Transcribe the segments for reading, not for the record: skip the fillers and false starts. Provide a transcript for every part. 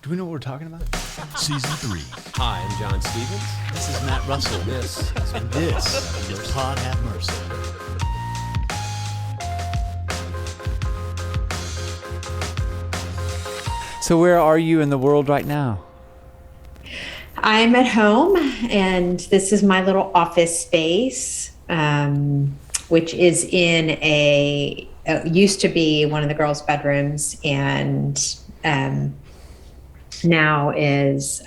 Do we know what we're talking about? Season 3. Hi, I'm John Stevens. This is Matt Russell. And this is Pod Have Mercy. So where are you in the world right now? I'm at home, and this is my little office space, which is in used to be one of the girls' bedrooms, and now is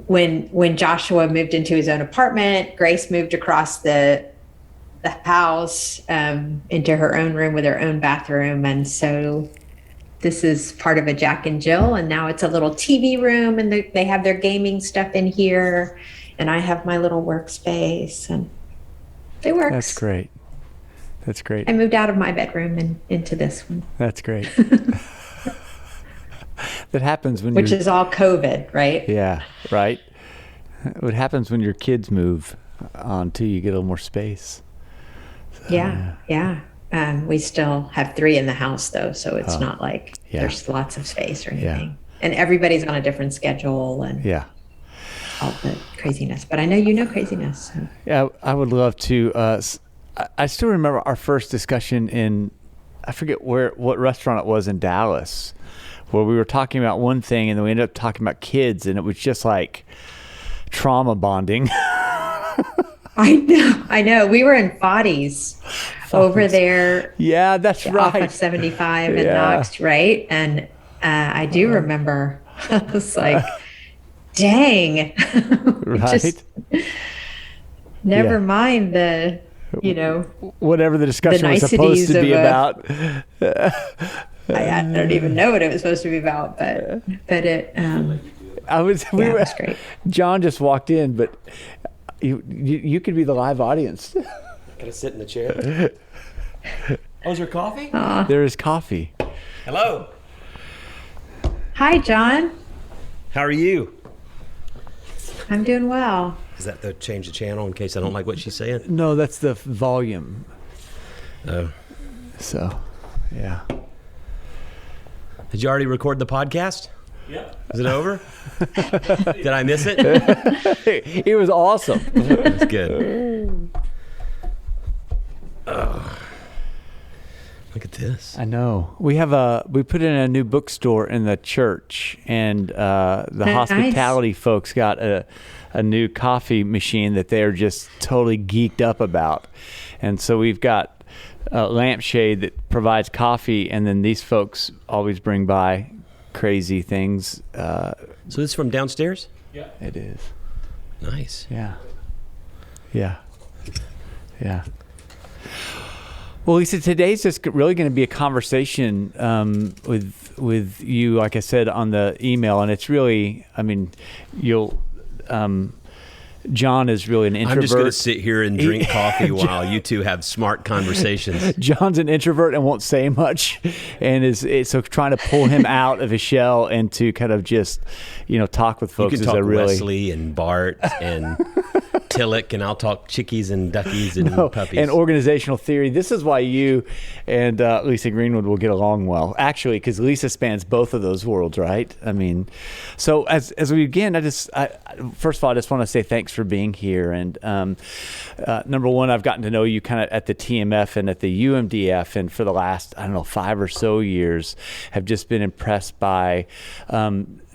when Joshua moved into his own apartment, Grace moved across the house into her own room with her own bathroom, and so this is part of a Jack and Jill, and now it's a little TV room, and they have their gaming stuff in here, and I have my little workspace, and it works. That's great. That's great. I moved out of my bedroom and into this one. That's great. That happens when which is all COVID, right? Yeah, right. What happens when your kids move on too? You get a little more space. So, yeah. We still have 3 in the house though, so it's not like there's lots of space or anything. Yeah. And everybody's on a different schedule and all the craziness. But I know you know craziness. So. Yeah, I would love to. I still remember our first discussion in, I forget what restaurant it was in Dallas, where we were talking about one thing and then we ended up talking about kids, and it was just like trauma bonding. I know. We were in Foddy's over there. Yeah, that's right. Off of 75 and Knox, right? And I do remember. I was like, dang. Right. Just, never mind the, whatever the discussion was supposed to be about. I don't even know what it was supposed to be about, but it was great. John just walked in, but you could be the live audience. Gotta sit in the chair. Oh, is there coffee? There is coffee. Hello. Hi, John. How are you? I'm doing well. Is that the change the channel in case I don't like what she's saying? No, that's the volume. Oh. So, yeah. Did you already record the podcast? Yeah. Is it over? Did I miss it? It was awesome. That's good. Oh. Look at this. I know. We put in a new bookstore in the church, and the hospitality folks got a new coffee machine that they're just totally geeked up about. And so we've got a lampshade that provides coffee, and then these folks always bring by crazy things. So this is from downstairs? Yeah. It is. Nice. Yeah. Well, Lisa, today's just really going to be a conversation with you, like I said on the email, and it's really, John is really an introvert. I'm just going to sit here and drink coffee while you two have smart conversations. John's an introvert and won't say much, and so trying to pull him out of his shell and to kind of just, talk with folks. You can talk Wesley and Bart and Tillich, and I'll talk chickies and duckies and puppies. And organizational theory. This is why you and Lisa Greenwood will get along well, actually, because Lisa spans both of those worlds, right? So as we begin, first of all, I just want to say thanks for being here. And number one, I've gotten to know you kind of at the TMF and at the UMDF, and for the last, 5 or so years, have just been impressed by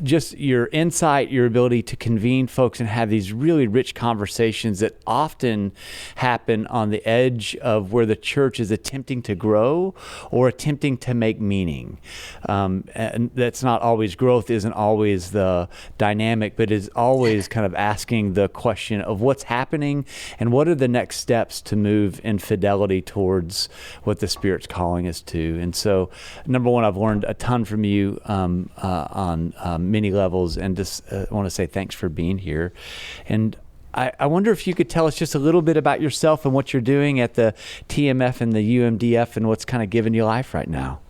just your insight, your ability to convene folks and have these really rich conversations that often happen on the edge of where the church is attempting to grow or attempting to make meaning. And that's not always, growth isn't always the dynamic, but is always kind of asking the question of what's happening and what are the next steps to move in fidelity towards what the Spirit's calling us to. And so, number one, I've learned a ton from you on many levels, and just want to say thanks for being here. And I wonder if you could tell us just a little bit about yourself and what you're doing at the TMF and the UMDF and what's kind of giving you life right now.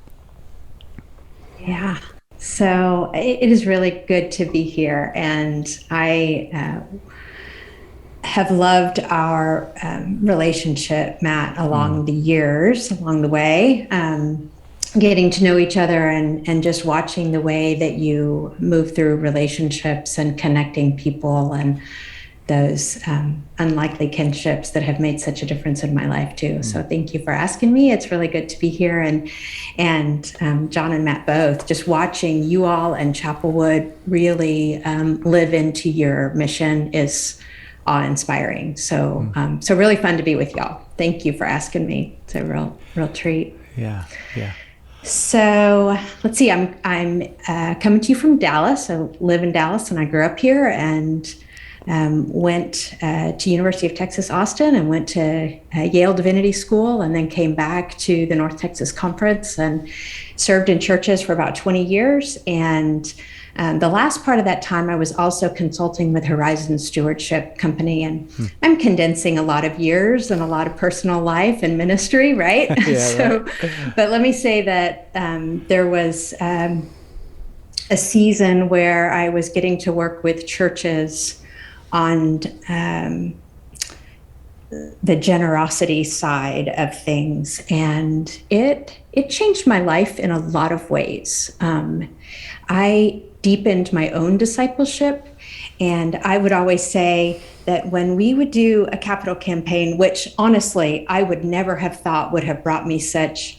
Yeah. So it is really good to be here, and I have loved our relationship, Matt, along the years, along the way. getting to know each other and just watching the way that you move through relationships and connecting people and those unlikely kinships that have made such a difference in my life too. So thank you for asking me. It's really good to be here. And John and Matt both, just watching you all and Chapelwood really live into your mission is awe-inspiring. So so really fun to be with y'all. Thank you for asking me. It's a real treat. Yeah. So let's see. I'm coming to you from Dallas. I live in Dallas, and I grew up here, and went to University of Texas Austin, and went to Yale Divinity School, and then came back to the North Texas Conference and served in churches for about 20 years. And the last part of that time, I was also consulting with Horizon Stewardship Company, and I'm condensing a lot of years and a lot of personal life and ministry, right? Right. But let me say that there was a season where I was getting to work with churches on the generosity side of things, and it changed my life in a lot of ways. I deepened my own discipleship, and I would always say that when we would do a capital campaign, which honestly I would never have thought would have brought me such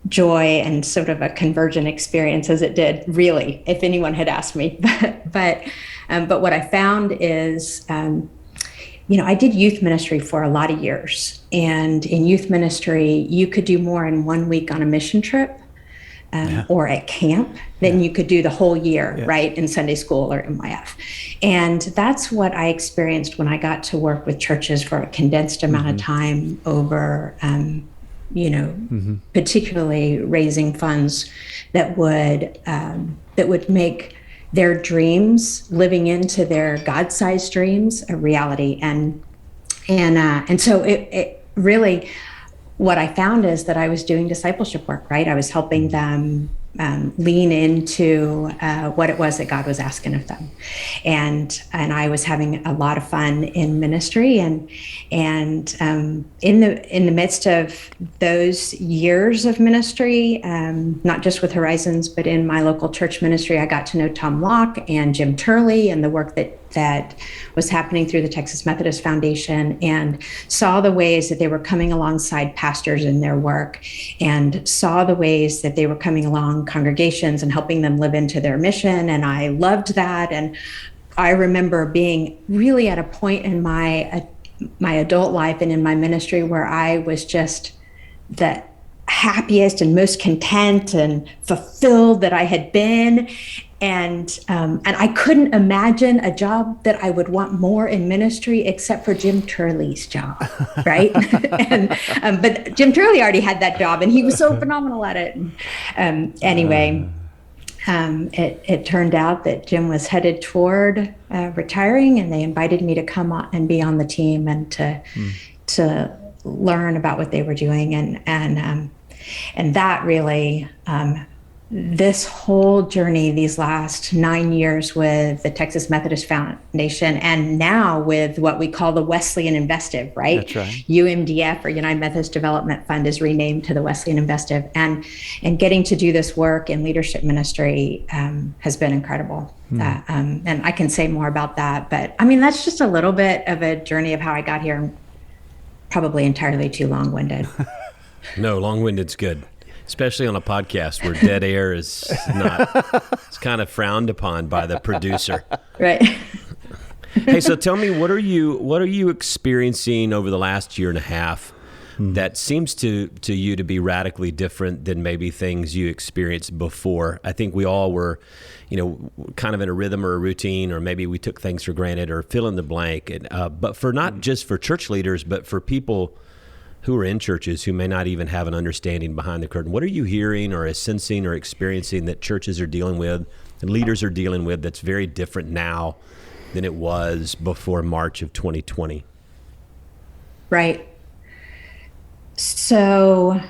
joy and sort of a conversion experience as it did, really, if anyone had asked me. But what I found is, I did youth ministry for a lot of years. And in youth ministry, you could do more in 1 week on a mission trip or at camp than you could do the whole year, right, in Sunday school or MYF. And that's what I experienced when I got to work with churches for a condensed amount of time over particularly raising funds that would make their dreams, living into their God-sized dreams, a reality. And so it really, what I found is that I was doing discipleship work, right? I was helping them lean into what it was that God was asking of them, and I was having a lot of fun in ministry, and in the midst of those years of ministry, not just with Horizons, but in my local church ministry, I got to know Tom Locke and Jim Turley and the work that was happening through the Texas Methodist Foundation, and saw the ways that they were coming alongside pastors in their work, and saw the ways that they were coming along congregations and helping them live into their mission. And I loved that. And I remember being really at a point in my adult life and in my ministry where I was just the happiest and most content and fulfilled that I had been. And I couldn't imagine a job that I would want more in ministry except for Jim Turley's job, right? But Jim Turley already had that job, and he was so phenomenal at it. Anyway, it turned out that Jim was headed toward retiring, and they invited me to come on and be on the team and to learn about what they were doing, and that really. This whole journey, these last 9 years with the Texas Methodist Foundation, and now with what we call the Wesleyan Investive, right? That's right. UMDF, or United Methodist Development Fund, is renamed to the Wesleyan Investive, and getting to do this work in leadership ministry has been incredible. And I can say more about that, but I mean, that's just a little bit of a journey of how I got here. Probably entirely too long-winded. No, long-winded's good. Especially on a podcast where dead air is it's kind of frowned upon by the producer. Right. Hey, so tell me, what are you experiencing over the last year and a half that seems to you to be radically different than maybe things you experienced before? I think we all were, kind of in a rhythm or a routine, or maybe we took things for granted, or fill in the blank. But for not just for church leaders, but for people who are in churches who may not even have an understanding behind the curtain. What are you hearing or sensing or experiencing that churches are dealing with, and leaders are dealing with, that's very different now than it was before March of 2020? Right. So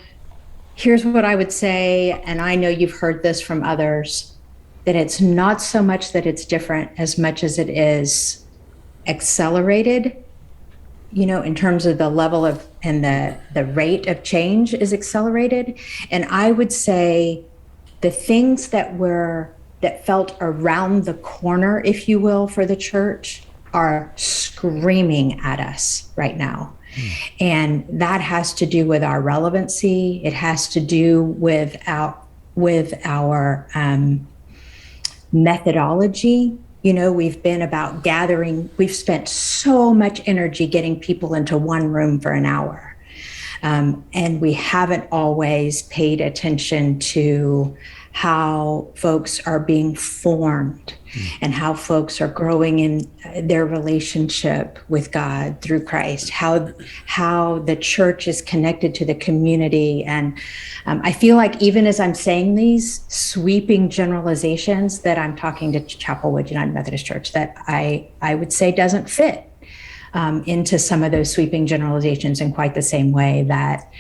here's what I would say, and I know you've heard this from others, that it's not so much that it's different as much as it is accelerated, in terms of the level of the rate of change is accelerated. And I would say the things that felt around the corner, if you will, for the church are screaming at us right now. And that has to do with our relevancy. It has to do with our methodology. We've been about gathering. We've spent so much energy getting people into one room for an hour. And we haven't always paid attention to how folks are being formed and how folks are growing in their relationship with God through Christ, how the church is connected to the community. And I feel like even as I'm saying these sweeping generalizations, that I'm talking to Chapelwood United Methodist Church, that I would say doesn't fit into some of those sweeping generalizations in quite the same way that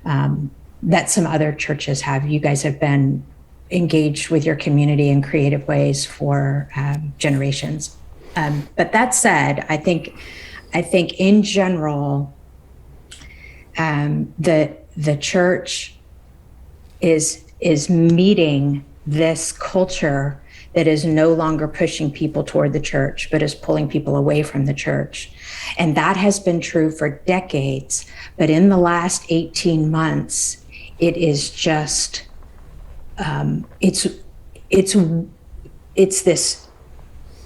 some other churches have. You guys have been engaged with your community in creative ways for generations. But that said, I think in general, the church is meeting this culture that is no longer pushing people toward the church, but is pulling people away from the church. And that has been true for decades. But in the last 18 months, it is just it's this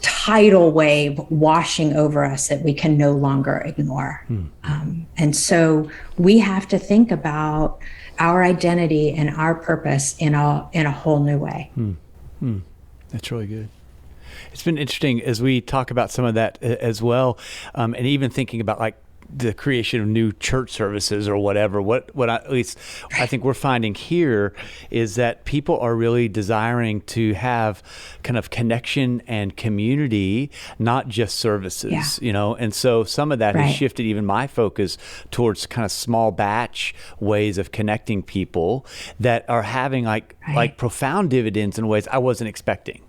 tidal wave washing over us that we can no longer ignore. And so we have to think about our identity and our purpose in a whole new way. That's really good. It's been interesting as we talk about some of that as well, and even thinking about like the creation of new church services or whatever. What at least I think we're finding here is that people are really desiring to have kind of connection and community, not just services, and so some of that has shifted even my focus towards kind of small batch ways of connecting people that are having like profound dividends in ways I wasn't expecting.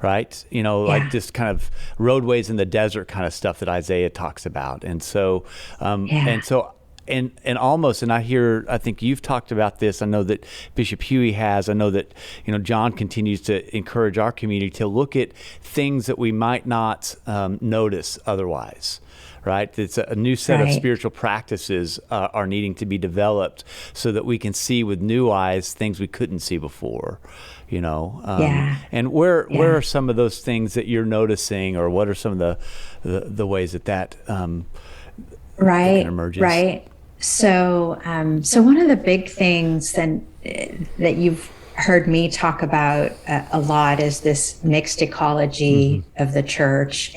Right? Like this kind of roadways in the desert kind of stuff that Isaiah talks about. And so, and almost, and I think you've talked about this. I know that Bishop Huey has, I know that, John continues to encourage our community to look at things that we might not notice otherwise. Right? It's a new set of spiritual practices are needing to be developed so that we can see with new eyes things we couldn't see before, And where are some of those things that you're noticing, or what are some of the ways that emerges? Right. So one of the big things that you've heard me talk about a lot is this mixed ecology of the church.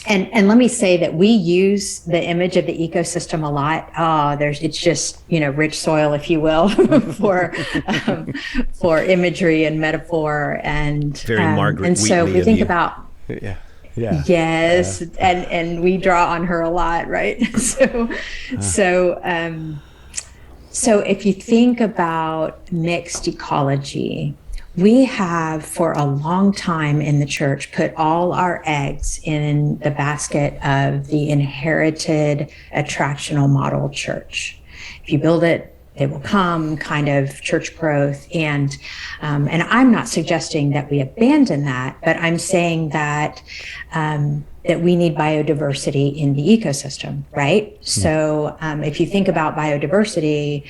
And let me say that we use the image of the ecosystem a lot. It's just, rich soil, if you will, for imagery and metaphor. And very Margaret and so Wheatley we think about yes, and we draw on her a lot, right? So if you think about mixed ecology, we have for a long time in the church put all our eggs in the basket of the inherited attractional model church. If you build it, they will come kind of church growth. And I'm not suggesting that we abandon that, but I'm saying that that we need biodiversity in the ecosystem, right? So if you think about biodiversity,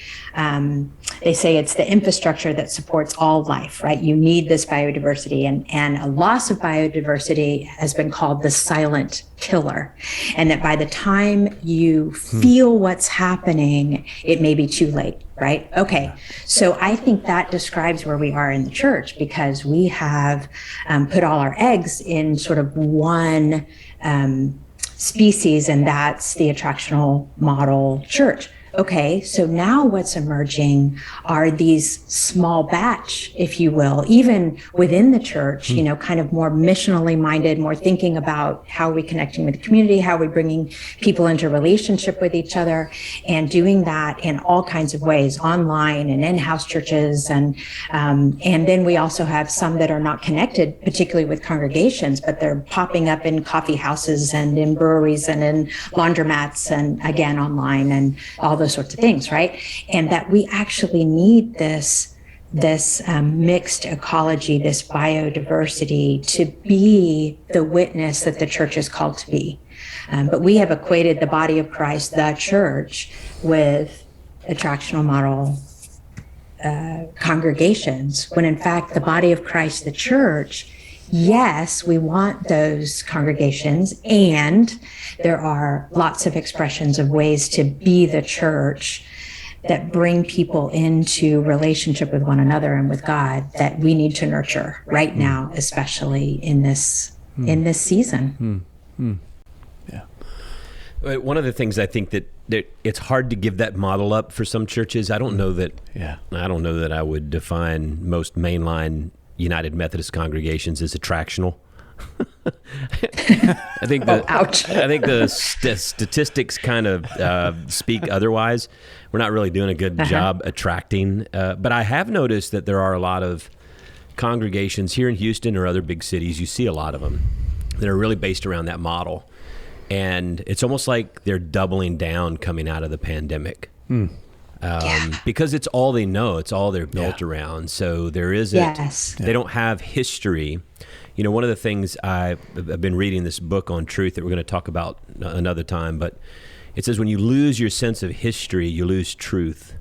they say it's the infrastructure that supports all life, right? You need this biodiversity, and a loss of biodiversity has been called the silent killer. And that by the time you feel what's happening, it may be too late, right? Okay, so I think that describes where we are in the church, because we have put all our eggs in sort of one species, and that's the attractional model church. okay, so now what's emerging are these small batch, if you will, even within the church, kind of more missionally minded, more thinking about how are we connecting with the community, how are we bringing people into relationship with each other, and doing that in all kinds of ways, online and in-house churches. And then we also have some that are not connected, particularly with congregations, but they're popping up in coffee houses and in breweries and in laundromats and again online and all those sorts of things, right? And that we actually need this mixed ecology, this biodiversity to be the witness that the church is called to be. But we have equated the body of Christ, the church, with attractional model congregations, when in fact the body of Christ, the church, yes, we want those congregations, and there are lots of expressions of ways to be the church that bring people into relationship with one another and with God that we need to nurture right now, especially in this season. Yeah. One of the things I think that it's hard to give that model up for some churches. I don't know that I would define most mainline United Methodist congregations as attractional. I think the statistics kind of speak otherwise. We're not really doing a good job attracting. But I have noticed that there are a lot of congregations here in Houston or other big cities. You see a lot of them that are really based around that model. And it's almost like they're doubling down coming out of the pandemic. Because it's all they know. It's all they're built around. So there isn't, they don't have history. You know, one of the things I've been reading this book on truth that we're going to talk about another time, but it says when you lose your sense of history, you lose truth.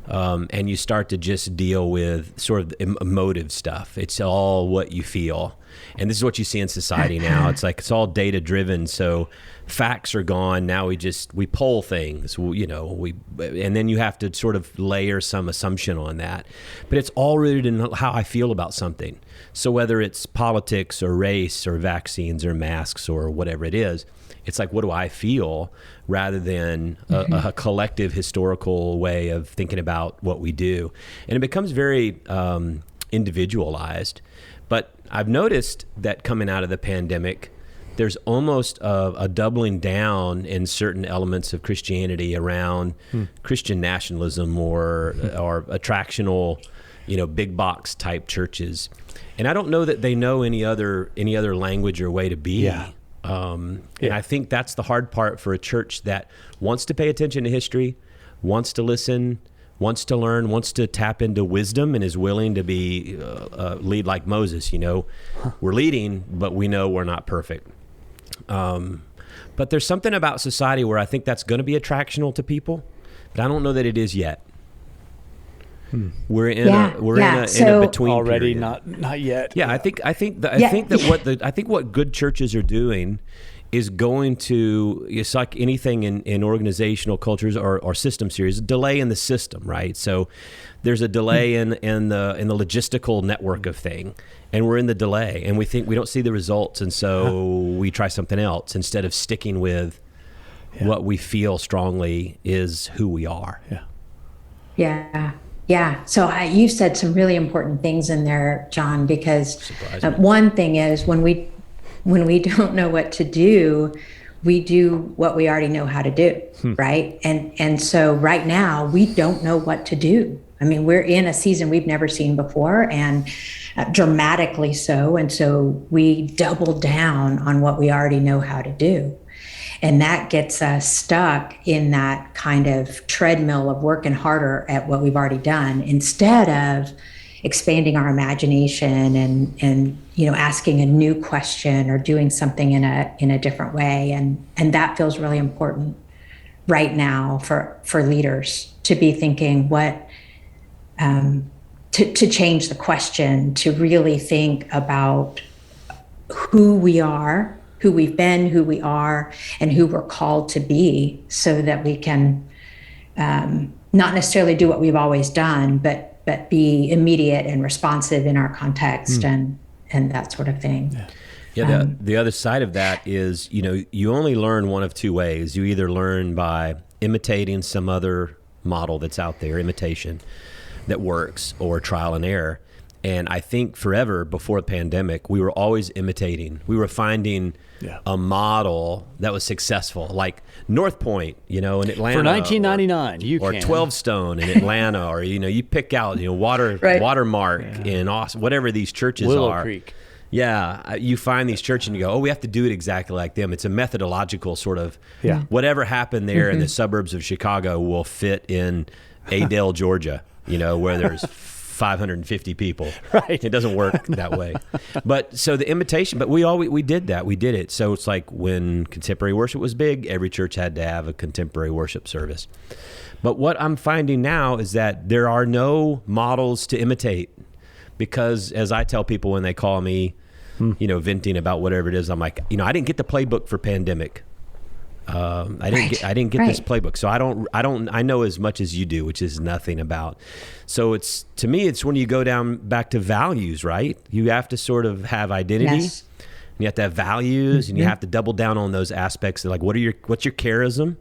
And you start to just deal with sort of emotive stuff. It's all what you feel. And this is what you see in society now. It's like it's all data driven. So facts are gone. Now we poll things, and then you have to sort of layer some assumption on that. But it's all rooted in how I feel about something. So whether it's politics or race or vaccines or masks or whatever it is, it's like, what do I feel, rather than a collective historical way of thinking about what we do. And it becomes very individualized. But I've noticed that coming out of the pandemic, there's almost a doubling down in certain elements of Christianity around Christian nationalism or attractional, big box type churches. And I don't know that they know any other language or way to be. And I think that's the hard part for a church that wants to pay attention to history, wants to listen, wants to learn, wants to tap into wisdom, and is willing to be lead like Moses. We're leading, but we know we're not perfect. But there's something about society where I think that's going to be attractional to people, but I don't know that it is yet. We're in a between already period. not yet. Yeah, I think what good churches are doing is going to, it's like anything in organizational cultures or system series, a delay in the system, right? So there's a delay in the logistical network of thing, and we're in the delay, and we think we don't see the results, and so we try something else instead of sticking with what we feel strongly is who we are. Yeah. So you said some really important things in there, John, because one thing is when we don't know what to do, we do what we already know how to do, right? And so right now we don't know what to do. I mean, we're in a season we've never seen before, and dramatically so. And so we double down on what we already know how to do. And that gets us stuck in that kind of treadmill of working harder at what we've already done, instead of expanding our imagination and asking a new question or doing something in a different way. And that feels really important right now for leaders to be thinking to change the question, to really think about who we are, who we've been, who we are, and who we're called to be, so that we can not necessarily do what we've always done, but be immediate and responsive in our context and that sort of thing. The other side of that is, you only learn one of two ways. You either learn by imitating some other model that's out there, imitation that works, or trial and error. And I think forever before the pandemic, we were always imitating. We were finding a model that was successful, like North Point, in Atlanta. For 1999, or 12 Stone in Atlanta, or, you pick out, Watermark in Austin, whatever these churches Willow are. Creek. Yeah, you find these churches and you go, we have to do it exactly like them. It's a methodological sort of, whatever happened there in the suburbs of Chicago will fit in Adel, Georgia, where there's 550 people. Right. It doesn't work that way. But so the imitation, but we did that. We did it. So it's like when contemporary worship was big, every church had to have a contemporary worship service. But what I'm finding now is that there are no models to imitate. Because as I tell people when they call me, venting about whatever it is, I'm like, I didn't get the playbook for pandemic. I didn't get this playbook. So I know as much as you do, which is nothing about. So to me, it's when you go back to values, right? You have to sort of have identity. Yes. And you have to have values, and you have to double down on those aspects. Like, what's your charism?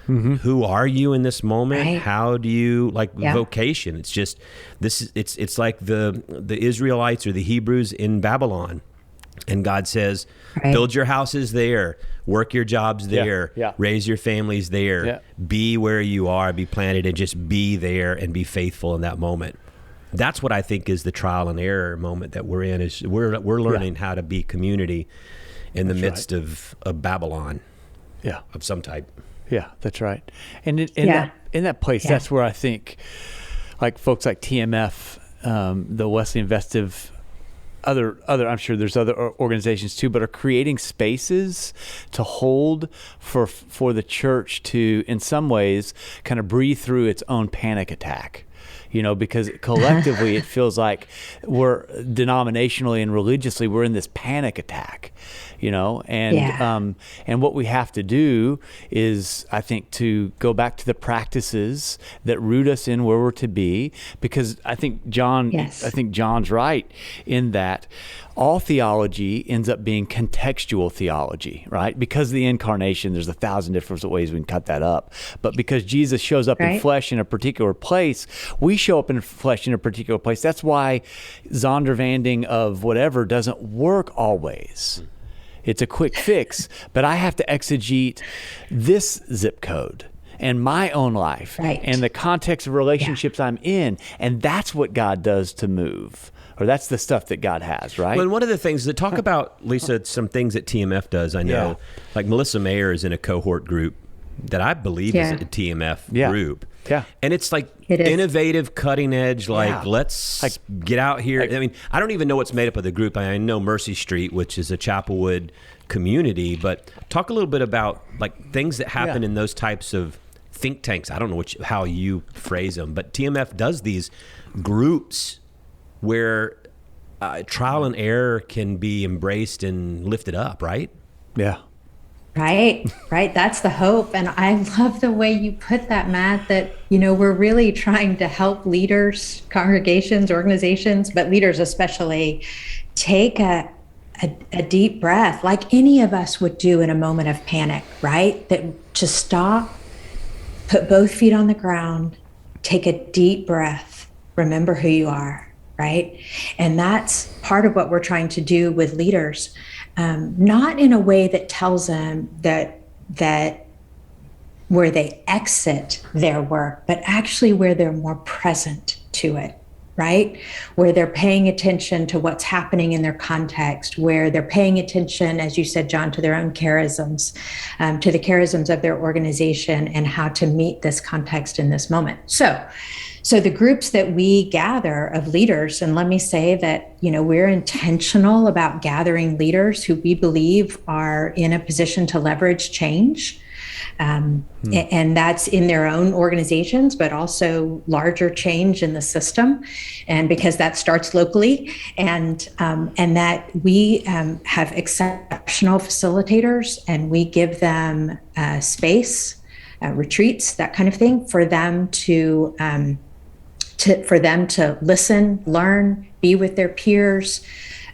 Who are you in this moment? Right. How do you vocation? It's just it's like the Israelites or the Hebrews in Babylon, and God says, build your houses there, work your jobs there, raise your families there, be where you are, be planted, and just be there and be faithful in that moment. That's what I think is the trial and error moment that we're in. Is we're learning how to be community in the midst of Babylon, of some type. Yeah, that's right. And in that place, that's where I think, like folks like TMF, the Wesley Investive, other I'm sure there's other organizations too, but are creating spaces to hold for the church to, in some ways, kind of breathe through its own panic attack. Because collectively it feels like we're denominationally and religiously, we're in this panic attack, and what we have to do is, I think, to go back to the practices that root us in where we're to be, because I think John's right in that all theology ends up being contextual theology, right? Because of the incarnation, there's 1,000 different ways we can cut that up. But because Jesus shows up in flesh in a particular place, we show up in flesh in a particular place. That's why Zondervanding of whatever doesn't work always. It's a quick fix, but I have to exegete this zip code and my own life and the context of relationships I'm in. And that's what God does to move. Or that's the stuff that God has, right? Well, and one of the things that talk about, Lisa, some things that TMF does, I know, like Melissa Mayer is in a cohort group that I believe is a TMF group. Yeah. And it's like innovative, cutting edge, let's get out here. I mean, I don't even know what's made up of the group. I know Mercy Street, which is a Chapelwood community, but talk a little bit about like things that happen in those types of think tanks. I don't know how you phrase them, but TMF does these groups where trial and error can be embraced and lifted up, right? Yeah. Right. That's the hope. And I love the way you put that, Matt, that, we're really trying to help leaders, congregations, organizations, but leaders especially, take a deep breath like any of us would do in a moment of panic, right? That to stop, put both feet on the ground, take a deep breath, remember who you are. Right. And that's part of what we're trying to do with leaders, not in a way that tells them that where they exit their work, but actually where they're more present to it. Right. Where they're paying attention to what's happening in their context, where they're paying attention, as you said, John, to their own charisms, to the charisms of their organization and how to meet this context in this moment. So the groups that we gather of leaders, and let me say that, we're intentional about gathering leaders who we believe are in a position to leverage change. And that's in their own organizations, but also larger change in the system. And because that starts locally, and that we have exceptional facilitators, and we give them space, retreats, that kind of thing, for them to listen, learn, be with their peers,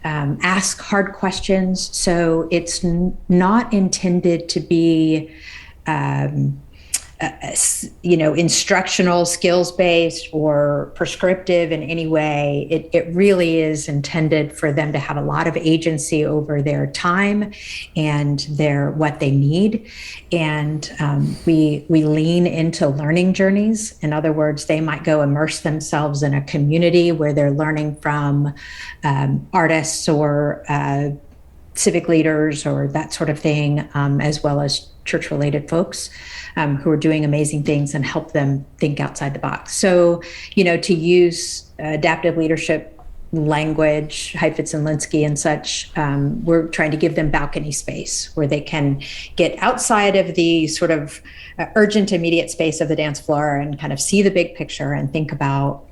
ask hard questions. So it's not intended to be instructional, skills based, or prescriptive in any way. It really is intended for them to have a lot of agency over their time and what they need. And we lean into learning journeys. In other words, they might go immerse themselves in a community where they're learning from artists or civic leaders or that sort of thing, as well as church-related folks who are doing amazing things, and help them think outside the box. So, to use adaptive leadership language, Heifetz and Linsky and such, we're trying to give them balcony space where they can get outside of the sort of urgent, immediate space of the dance floor and kind of see the big picture and think about,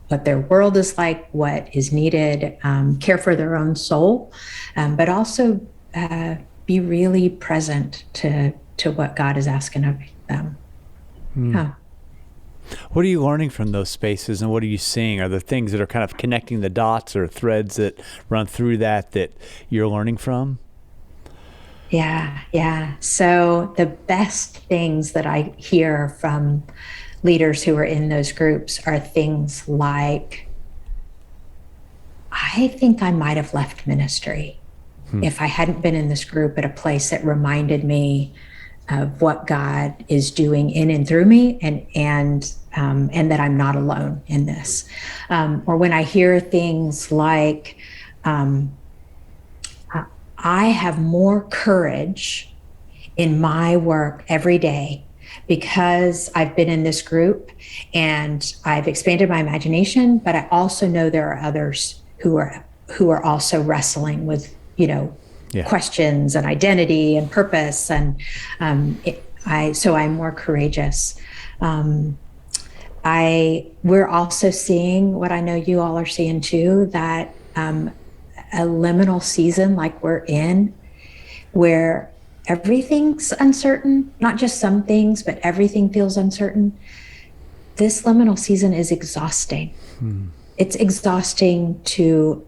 what their world is like, what is needed, care for their own soul, but also be really present to what God is asking of them. Yeah. What are you learning from those spaces, and what are you seeing? Are there things that are kind of connecting the dots or threads that run through that you're learning from? Yeah. So the best things that I hear from leaders who are in those groups are things like, I think I might have left ministry if I hadn't been in this group at a place that reminded me of what God is doing in and through me, and that I'm not alone in this. Or when I hear things like, I have more courage in my work every day because I've been in this group and I've expanded my imagination, but I also know there are others who are also wrestling with, questions and identity and purpose. And so I'm more courageous. We're also seeing what I know you all are seeing too, that a liminal season like we're in, where everything's uncertain, not just some things, but everything feels uncertain. This liminal season is exhausting. It's exhausting to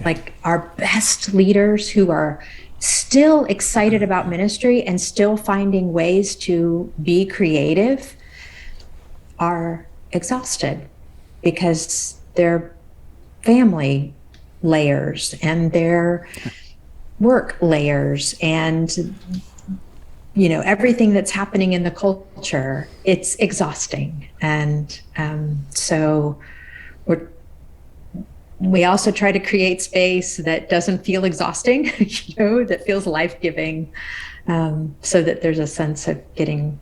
like our best leaders who are still excited about ministry and still finding ways to be creative are exhausted because their family layers and their work layers and everything that's happening in the culture, it's exhausting. And so we also try to create space that doesn't feel exhausting, that feels life-giving, so that there's a sense of getting,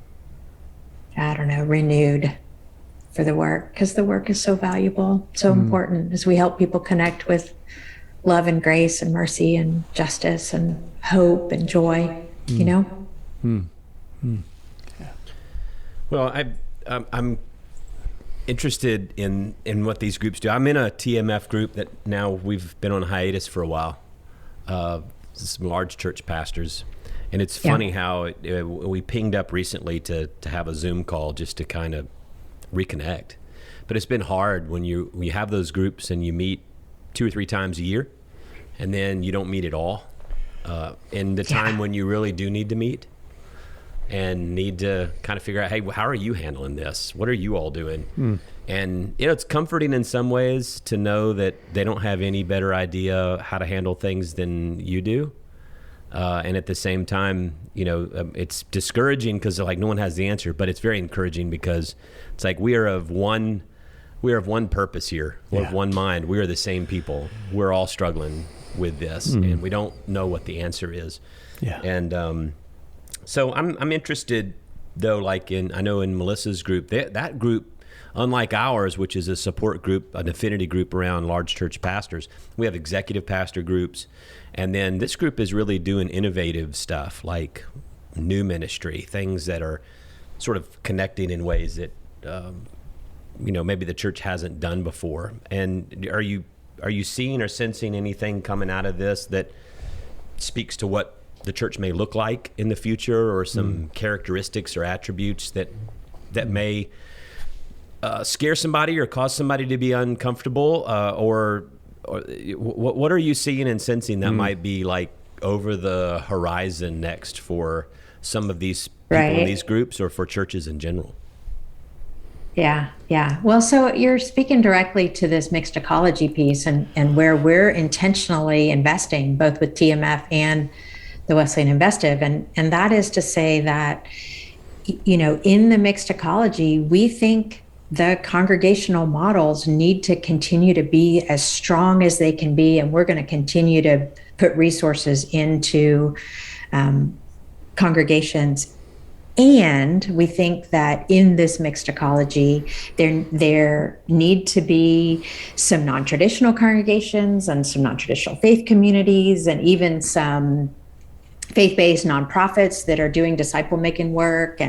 renewed for the work, because the work is so valuable, so important as we help people connect with love and grace and mercy and justice and hope and joy, Well, I'm interested in what these groups do. I'm in a TMF group that now we've been on hiatus for a while. Some large church pastors, and it's funny how we pinged up recently to have a Zoom call just to kind of reconnect. But it's been hard when you have those groups and you meet 2 or 3 times a year, and then you don't meet at all in the time when you really do need to meet and need to kind of figure out, hey, how are you handling this? What are you all doing? And it's comforting in some ways to know that they don't have any better idea how to handle things than you do. And at the same time, it's discouraging because no one has the answer, but it's very encouraging because it's like we are of one purpose here. We're of one mind. We are the same people. We're all struggling with this, and we don't know what the answer is. Yeah. And so I'm interested though, I know in Melissa's group, that group, unlike ours, which is a support group, an affinity group around large church pastors, we have executive pastor groups. And then this group is really doing innovative stuff like new ministry, things that are sort of connecting in ways that, maybe the church hasn't done before. And are you seeing or sensing anything coming out of this that speaks to what the church may look like in the future, or some characteristics or attributes that may scare somebody or cause somebody to be uncomfortable, or what are you seeing and sensing that might be like over the horizon next for some of these people in Right. these groups or for churches in general? Yeah, yeah. Well, so you're speaking directly to this mixed ecology piece and where we're intentionally investing both with TMF and the Wesleyan Investive. And that is to say that, in the mixed ecology, we think the congregational models need to continue to be as strong as they can be. And we're going to continue to put resources into congregations. And we think that in this mixed ecology, there need to be some non-traditional congregations and some non-traditional faith communities and even some faith-based nonprofits that are doing disciple-making work.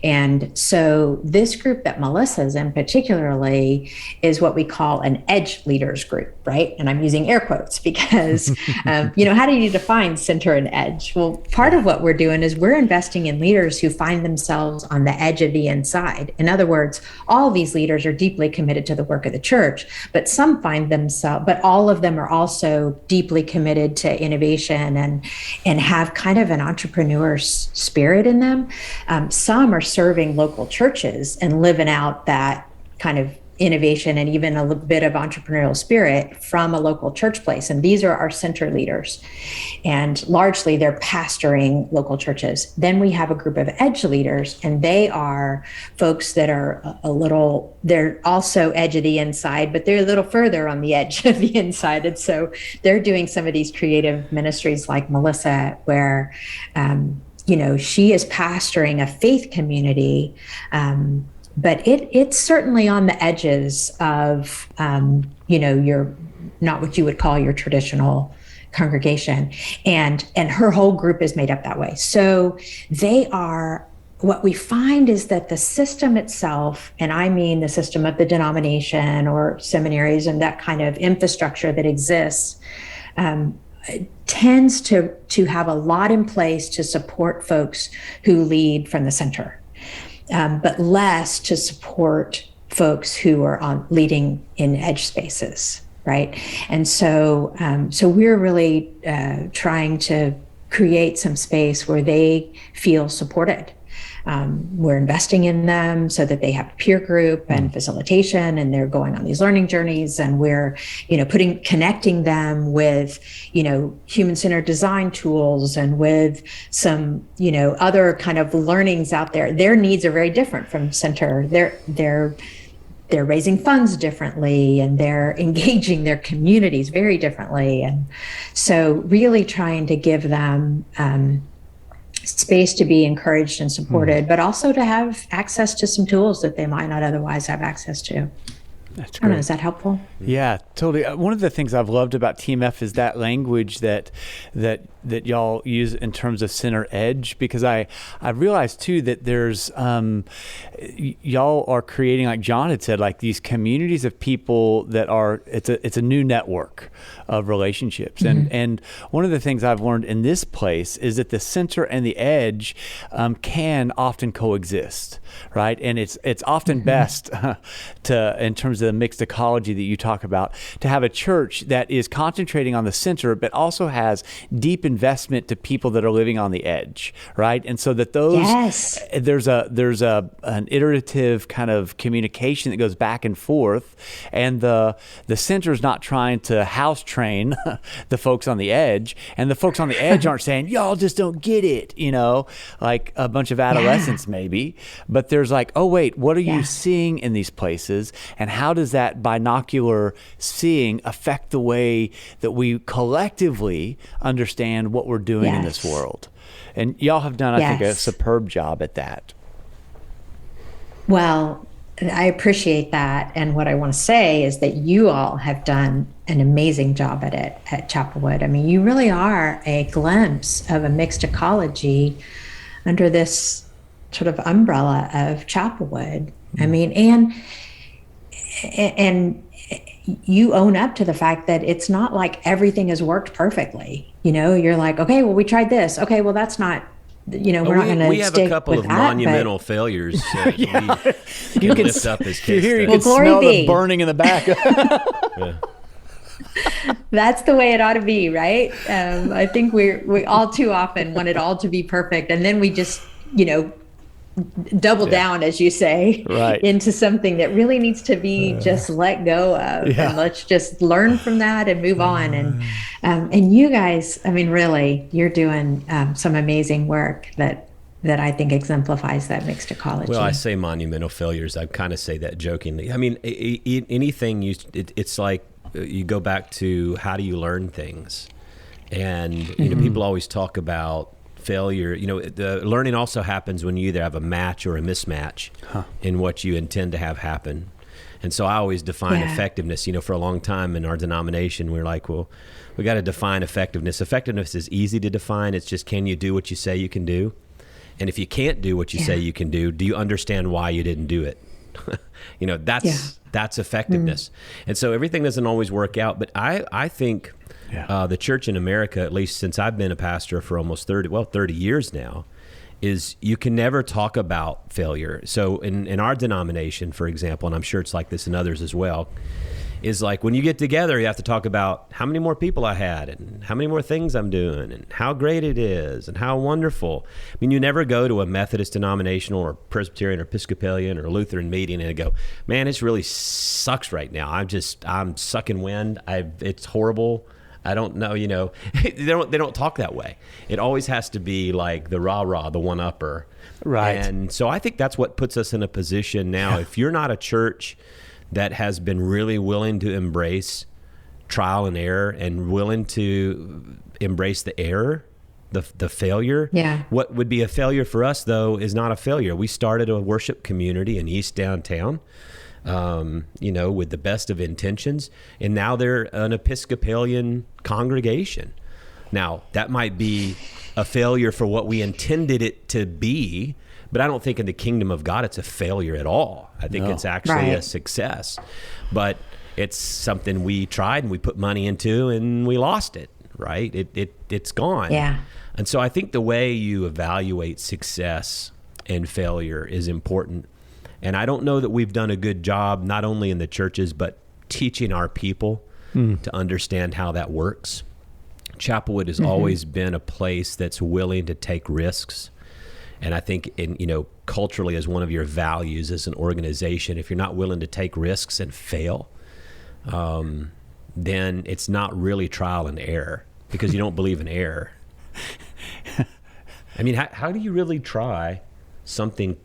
And so this group that Melissa's in particularly is what we call an edge leaders group, right? And I'm using air quotes because, how do you define center and edge? Well, part of what we're doing is we're investing in leaders who find themselves on the edge of the inside. In other words, all of these leaders are deeply committed to the work of the church, but but all of them are also deeply committed to innovation and have kind of an entrepreneur spirit in them. Some are serving local churches and living out that kind of innovation and even a little bit of entrepreneurial spirit from a local church place. And these are our center leaders. And largely they're pastoring local churches. Then we have a group of edge leaders, and they are folks that are they're also edge of the inside, but they're a little further on the edge of the inside. And so they're doing some of these creative ministries like Melissa, where, she is pastoring a faith community, but it's certainly on the edges of, your not what you would call your traditional congregation, and her whole group is made up that way. So they are. What we find is that the system itself, and I mean the system of the denomination or seminaries and that kind of infrastructure that exists, tends to have a lot in place to support folks who lead from the center. But less to support folks who are leading in edge spaces, right? And so we're really trying to create some space where they feel supported. We're investing in them so that they have a peer group and facilitation, and they're going on these learning journeys, and we're, connecting them with, human-centered design tools and with some, other kind of learnings out there. Their needs are very different from center. They're raising funds differently, and they're engaging their communities very differently. And so really trying to give them space to be encouraged and supported, but also to have access to some tools that they might not otherwise have access to. That's I don't know, great. is that helpful? Yeah, totally. One of the things I've loved about TMF is that language that y'all use in terms of center edge, because I realized too that there's y'all are creating, like John had said, like these communities of people that are it's a new network of relationships. And one of the things I've learned in this place is that the center and the edge can often coexist, right? And it's often best in terms of the mixed ecology that you talk about, to have a church that is concentrating on the center, but also has deep investment to people that are living on the edge, right? And so that those there's an iterative kind of communication that goes back and forth, and the center is not trying to house train the folks on the edge, and the folks on the edge aren't saying y'all just don't get it, like a bunch of adolescents maybe, but there's like, oh wait, what are you seeing in these places, and how does that binocular seeing affect the way that we collectively understand what we're doing in this world? And y'all have done, I think, a superb job at that. Well, I appreciate that. And what I want to say is that you all have done an amazing job at it at Chapelwood. I mean, you really are a glimpse of a mixed ecology under this sort of umbrella of Chapelwood. I mean, and you own up to the fact that it's not like everything has worked perfectly. You're like, okay, well, we tried this. Okay, well, that's not, we're not going to. We have a couple of monumental failures. You can lift up as case studies. You can smell the burning in the back. That's the way it ought to be, right? I think we all too often want it all to be perfect, and then we just, double down, as you say, into something that really needs to be just let go of, and let's just learn from that and move on. And you guys, I mean, really, you're doing some amazing work that I think exemplifies that mixed ecology. Well, I say monumental failures. I kind of say that jokingly. I mean, anything it's like you go back to how do you learn things, and people always talk about failure. The learning also happens when you either have a match or a mismatch in what you intend to have happen. And so I always define effectiveness. For a long time in our denomination, we're like, well, we got to define effectiveness. Effectiveness is easy to define. It's just, can you do what you say you can do? And if you can't do what you say you can do you understand why you didn't do it? That's effectiveness. And so everything doesn't always work out. But I think the church in America, at least since I've been a pastor for almost 30 years now, is you can never talk about failure. So in our denomination, for example, and I'm sure it's like this in others as well, is like when you get together, you have to talk about how many more people I had and how many more things I'm doing and how great it is and how wonderful. I mean, you never go to a Methodist denominational or Presbyterian or Episcopalian or Lutheran meeting and go, man, this really sucks right now. I'm sucking wind. It's horrible. I don't know, they don't talk that way. It always has to be like the rah-rah, the one-upper. Right. And so I think that's what puts us in a position now. If you're not a church that has been really willing to embrace trial and error and willing to embrace the error, the failure. What would be a failure for us, though, is not a failure. We started a worship community in East Downtown, with the best of intentions, and now they're an Episcopalian congregation. Now, that might be a failure for what we intended it to be, but I don't think in the kingdom of God it's a failure at all. I think it's actually a success. But it's something we tried and we put money into and we lost it, right? It's gone. Yeah. And so I think the way you evaluate success and failure is important. And I don't know that we've done a good job, not only in the churches, but teaching our people to understand how that works. Chapelwood has always been a place that's willing to take risks. And I think culturally, as one of your values as an organization, if you're not willing to take risks and fail, then it's not really trial and error because you don't believe in error. I mean, how do you really try something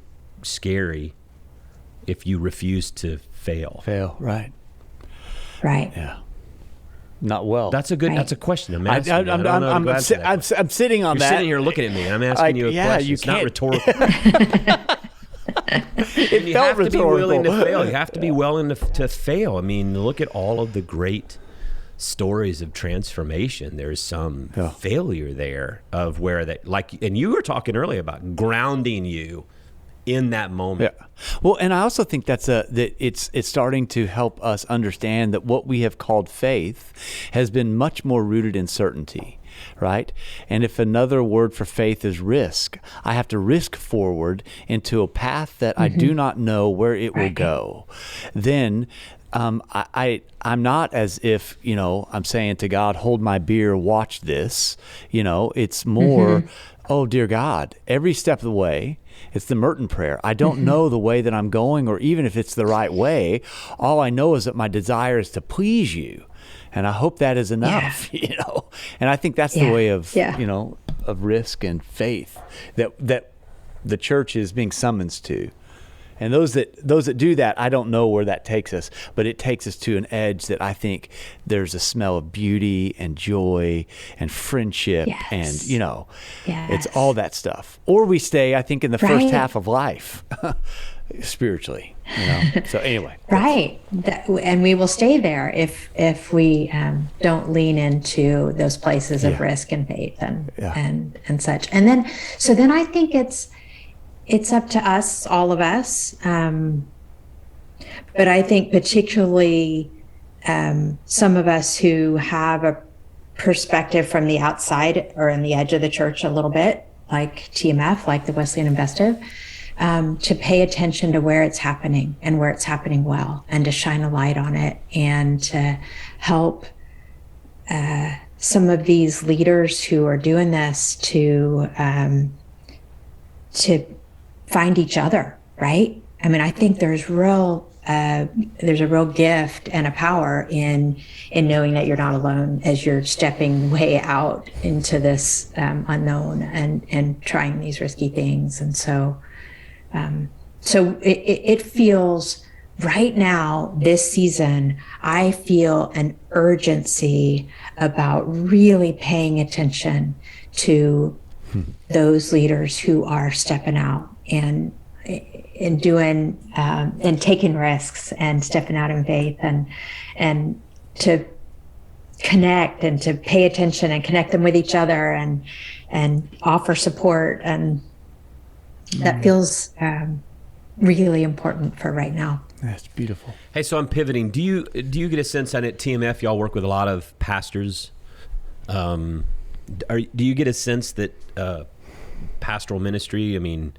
scary if you refuse to fail? Right. Yeah. Not well. That's a question. I'm asking. I'm sitting on You're that. sitting here looking at me, and I'm asking you a question. It's not rhetorical. It felt rhetorical. To be willing to fail. You have to be willing to fail. I mean, look at all of the great stories of transformation. There's some failure there of where that, and you were talking earlier about grounding you in that moment. Yeah. Well, and I also think that it's starting to help us understand that what we have called faith has been much more rooted in certainty, right? And if another word for faith is risk, I have to risk forward into a path that I do not know where it will go. Then I'm not as if, I'm saying to God, hold my beer, watch this. It's more, oh, dear God, every step of the way. It's the Merton prayer. I don't know the way that I'm going, or even if it's the right way. All I know is that my desire is to please you. And I hope that is enough, And I think that's the way of, of risk and faith that the church is being summoned to. And those that do that, I don't know where that takes us, but it takes us to an edge that I think there's a smell of beauty and joy and friendship and, it's all that stuff. Or we stay, I think, in the first half of life spiritually, So anyway. Right. And we will stay there if we don't lean into those places of risk and faith and such. And then I think it's up to us, all of us. But I think particularly some of us who have a perspective from the outside or in the edge of the church a little bit, like TMF, like the Wesleyan Investive, to pay attention to where it's happening and where it's happening well, and to shine a light on it and to help some of these leaders who are doing this to find each other, right? I mean, I think there's a real gift and a power in knowing that you're not alone as you're stepping way out into this unknown and trying these risky things. And so it feels right now, this season, I feel an urgency about really paying attention to those leaders who are stepping out and doing and taking risks and stepping out in faith and to connect and to pay attention and connect them with each other and offer support. And that feels really important for right now. That's beautiful. Hey, so I'm pivoting. Do you get a sense on at TMF, y'all work with a lot of pastors? Do you get a sense that pastoral ministry, I mean,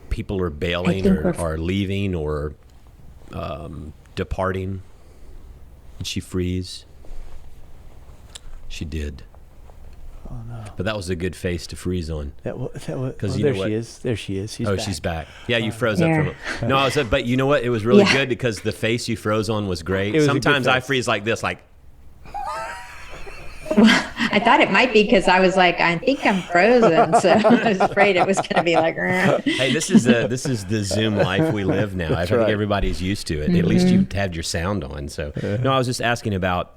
people are bailing or leaving or departing? Did she freeze? She did. Oh, no. But that was a good face to freeze on. There she is. There she is. She's back. She's back. Yeah, you froze up from it. No, but you know what? It was really good because the face you froze on was great. Sometimes I freeze like this, like. I thought it might be because I was like, I think I'm frozen, so I was afraid it was going to be like. Hey, this is the Zoom life we live now. I think everybody's used to it. Mm-hmm. At least you had your sound on. So no, I was just asking about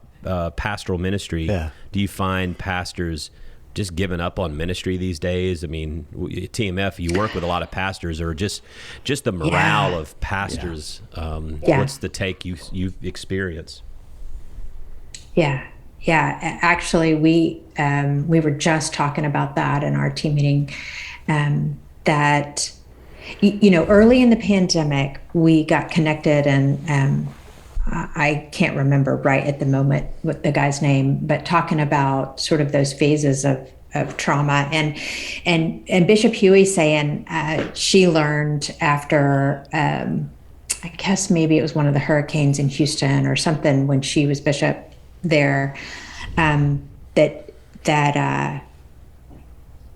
pastoral ministry. Yeah. Do you find pastors just giving up on ministry these days? I mean, at TMF, you work with a lot of pastors, or just the morale of pastors. What's the take you've experienced? Yeah. Actually, we were just talking about that in our team meeting. That early in the pandemic, we got connected, and I can't remember right at the moment what the guy's name, but talking about sort of those phases of trauma, and Bishop Huey saying she learned after I guess maybe it was one of the hurricanes in Houston or something when she was bishop there, that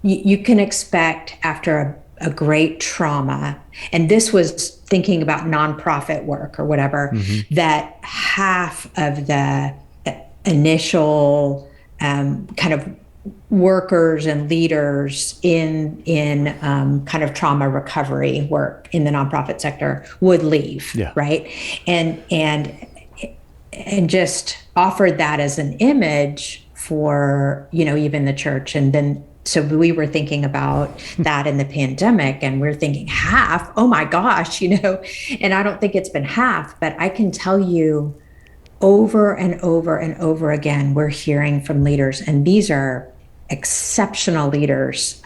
you can expect after a great trauma, and this was thinking about nonprofit work or whatever, that half of the initial kind of workers and leaders in kind of trauma recovery work in the nonprofit sector would leave, right? And just offered that as an image for, even the church. And then, so we were thinking about that in the pandemic, and we're thinking half, oh my gosh, and I don't think it's been half, but I can tell you over and over and over again, we're hearing from leaders, and these are exceptional leaders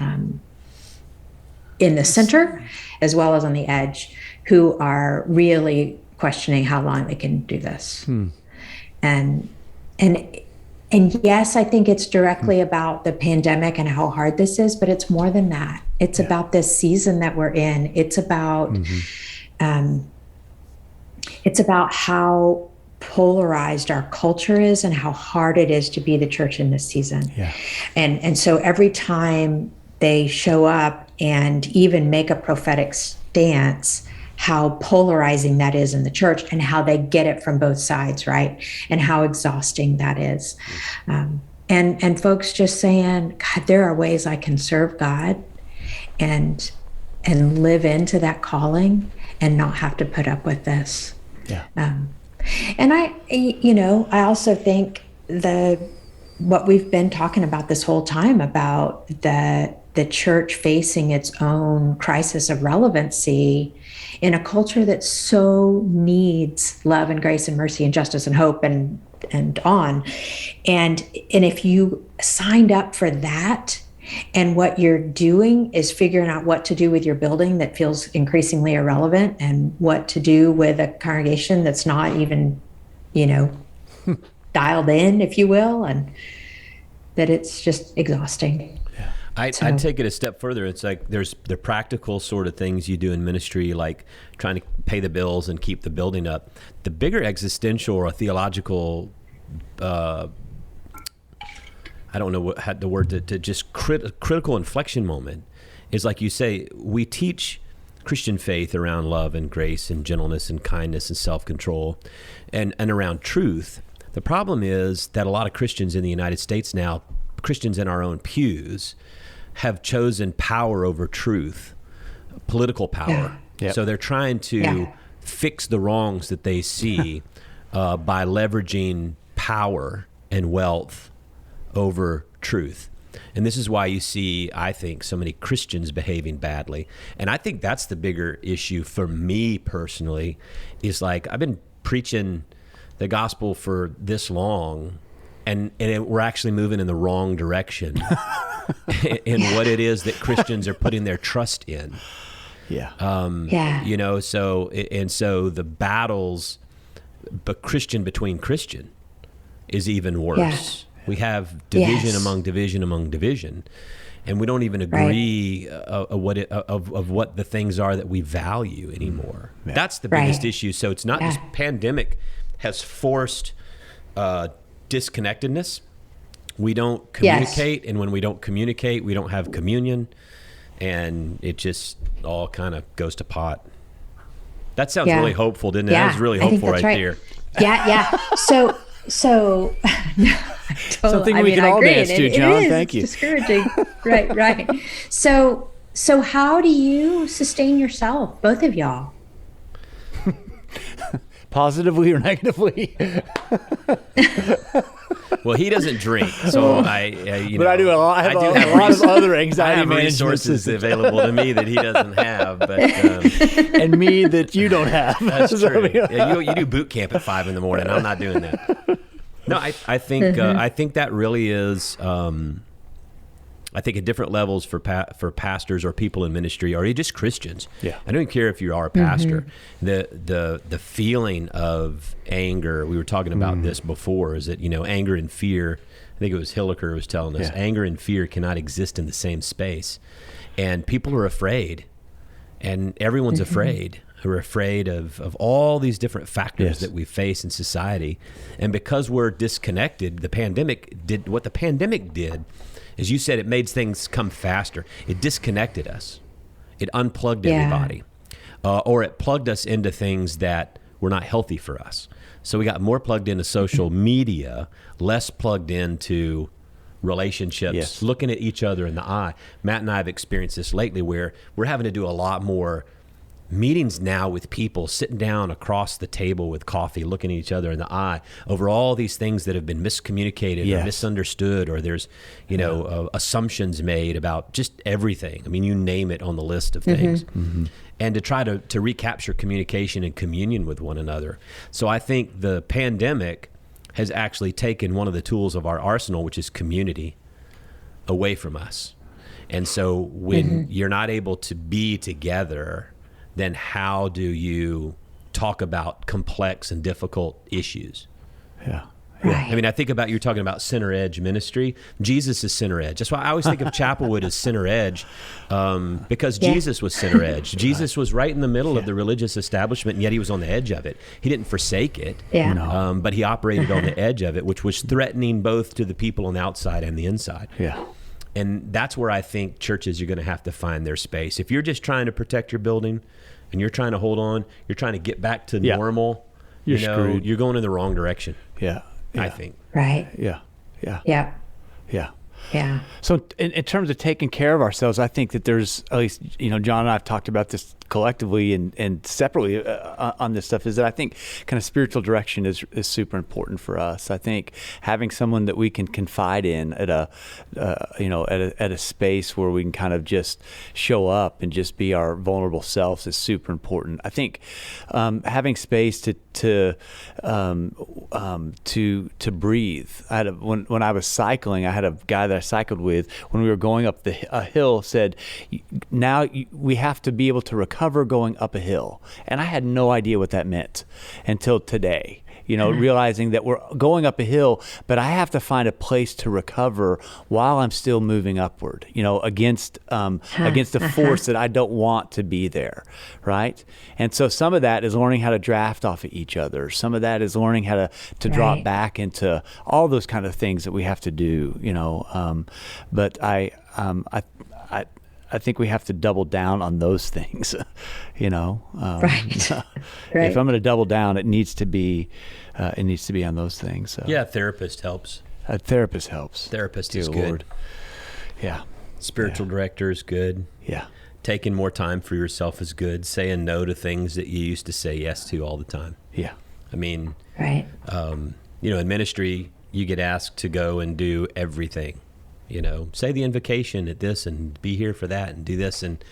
in the center as well as on the edge, who are really questioning how long they can do this. And yes, I think it's directly about the pandemic and how hard this is, but it's more than that. It's about this season that we're in. It's about how polarized our culture is and how hard it is to be the church in this season. And so every time they show up and even make a prophetic stance, how polarizing that is in the church and how they get it from both sides, right? And how exhausting that is. And folks just saying, God, there are ways I can serve God and live into that calling and not have to put up with this. And I also think what we've been talking about this whole time about the church facing its own crisis of relevancy in a culture that so needs love and grace and mercy and justice and hope and on. And if you signed up for that, and what you're doing is figuring out what to do with your building that feels increasingly irrelevant, and what to do with a congregation that's not even, dialed in, if you will, and that it's just exhausting. I'd take it a step further. It's like there's the practical sort of things you do in ministry, like trying to pay the bills and keep the building up. The bigger existential or theological I don't know what had the word to just critical inflection moment is, like you say, we teach Christian faith around love and grace and gentleness and kindness and self-control and around truth. The problem is that a lot of Christians in the United States now, Christians in our own pews, have chosen power over truth, political power. Yeah. Yep. So they're trying to fix the wrongs that they see by leveraging power and wealth over truth. And this is why you see, I think, so many Christians behaving badly. And I think that's the bigger issue for me personally, is like, I've been preaching the gospel for this long, and we're actually moving in the wrong direction in what it is that Christians are putting their trust in. You know, so the battles, but Christian between Christian is even worse. We have division among division, and we don't even agree of what the things are that we value anymore. That's the biggest issue. So it's not just pandemic has forced disconnectedness. We don't communicate, and when we don't communicate, we don't have communion, and it just all kind of goes to pot. That sounds really hopeful, didn't it? That was really hopeful right there. So something we can all dance to, John. Thank you. Discouraging. right. So how do you sustain yourself, both of y'all? Positively or negatively? Well, he doesn't drink, so I do a lot. I have a lot of other anxiety I have resources available to me that he doesn't have, but and me that you don't have. That's true. You do boot camp at 5 a.m. I'm not doing that. No, I think I think that really is. I think at different levels for pastors or people in ministry or just Christians. Yeah. I don't care if you are a pastor. The feeling of anger, we were talking about this before, is that, anger and fear, I think it was Hilliker who was telling us, anger and fear cannot exist in the same space. And people are afraid, and everyone's afraid. We're afraid of all these different factors that we face in society. And because we're disconnected, the pandemic did, as you said, it made things come faster. It disconnected us. It unplugged everybody. Or it plugged us into things that were not healthy for us. So we got more plugged into social media, less plugged into relationships, looking at each other in the eye. Matt and I have experienced this lately where we're having to do a lot more meetings now with people, sitting down across the table with coffee, looking at each other in the eye over all these things that have been miscommunicated or misunderstood, or there's, assumptions made about just everything. I mean, you name it on the list of things. And to try to recapture communication and communion with one another. So I think the pandemic has actually taken one of the tools of our arsenal, which is community, away from us. And so when you're not able to be together, then how do you talk about complex and difficult issues? Right. I mean, I think about, you're talking about center edge ministry. Jesus is center edge. That's why I always think of Chapelwood as center edge, because Jesus was center edge. Jesus was right in the middle of the religious establishment, and yet he was on the edge of it. He didn't forsake it, but he operated on the edge of it, which was threatening both to the people on the outside and the inside. And that's where I think churches are going to have to find their space. If you're just trying to protect your building and you're trying to hold on, you're trying to get back to normal, you're screwed. You're going in the wrong direction. I think. Right. So in terms of taking care of ourselves, I think that there's, at least, John and I have talked about this collectively and separately on this stuff, is that I think kind of spiritual direction is super important for us. I think having someone that we can confide in at a space where we can kind of just show up and just be our vulnerable selves is super important. I think having space to breathe. When I was cycling, I had a guy that I cycled with, when we were going up a hill, said, now we have to be able to recover going up a hill. And I had no idea what that meant until today. realizing that we're going up a hill, but I have to find a place to recover while I'm still moving upward, against a force that I don't want to be there, right? And so some of that is learning how to draft off of each other. Some of that is learning how to drop back into all those kind of things that we have to do, but I think we have to double down on those things, Right. If I'm going to double down, it needs to be on those things. So. Yeah, a therapist helps. A therapist helps. Therapist Dear is Lord. good. Yeah. Spiritual director is good. Yeah. Taking more time for yourself is good. Saying no to things that you used to say yes to all the time. Yeah. I mean, Right. In ministry, you get asked to go and do everything. Say the invocation at this and be here for that and do this, and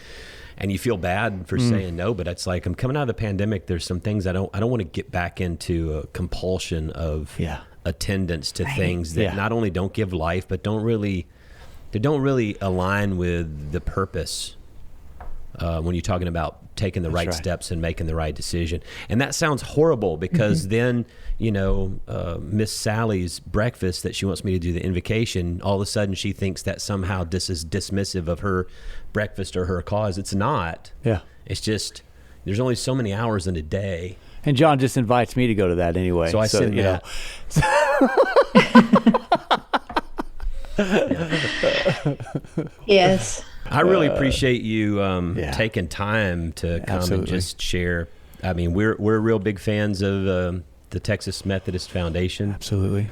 you feel bad for saying no, but it's like, I'm coming out of the pandemic. There's some things I don't want to get back into a compulsion of attendance to things that not only don't give life, but don't really align with the purpose. When you're talking about taking the right steps and making the right decision. And that sounds horrible because then, Miss Sally's breakfast that she wants me to do the invocation, all of a sudden she thinks that somehow this is dismissive of her breakfast or her cause. It's not. Yeah. It's just, there's only so many hours in a day. And John just invites me to go to that anyway. So I send that. Yes. I really appreciate you taking time to come and just share. I mean, we're real big fans of the Texas Methodist Foundation. Absolutely.